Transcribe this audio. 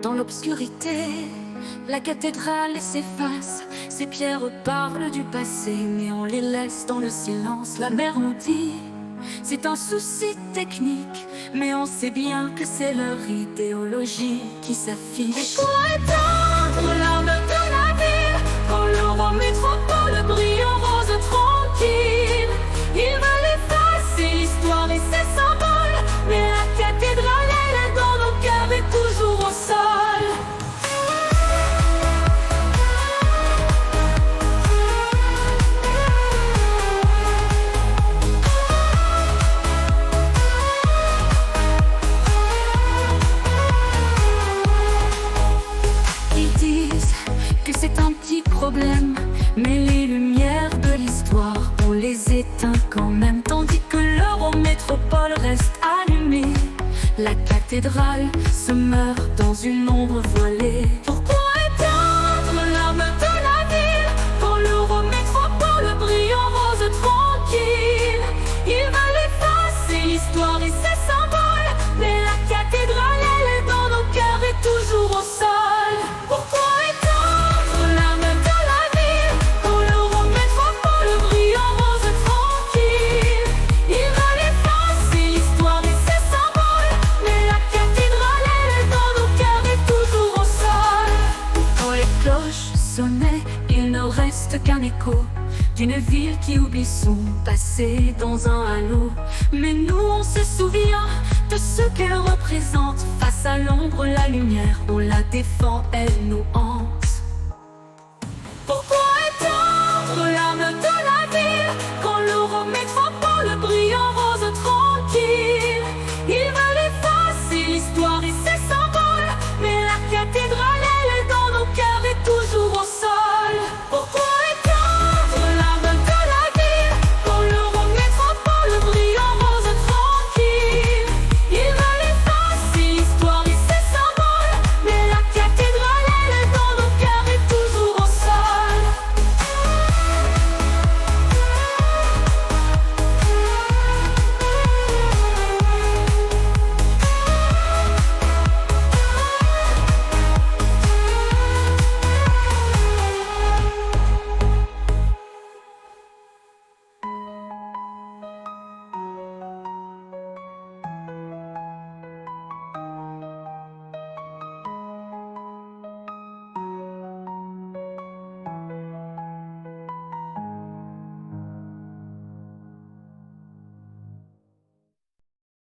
Dans l'obscurité, la cathédrale s'efface. Ces pierres parlent du passé, mais on les laisse dans le silence. La mer nous dit, c'est un souci technique, mais on sait bien que c'est leur idéologie qui s'affiche. Et pour éteindre l'âme de la ville, quand l'Eurométropole brille en rose tranquille, ils veulent effacer l'histoire et ses symboles, mais la cathédrale, elle est dans nos cœurs et toujours au sol. C'est un petit problème, mais les lumières de l'histoire, on les éteint quand même, tandis que l'Eurométropole reste allumée. La cathédrale se meurt dans une ombre voilée. Pourquoi éteindre l'âme de la ville quand l'Eurométropole brille en rose tranquille? Ils veulent effacer l'histoire et ses symboles, mais la cathédrale, elle est dans nos cœurs et toujours au sol. Pourquoi il ne reste qu'un écho d'une ville qui oublie son passé dans un halo. Mais nous on se souvient de ce qu'elle représente. Face à l'ombre, la lumière, on la défend, elle nous hante.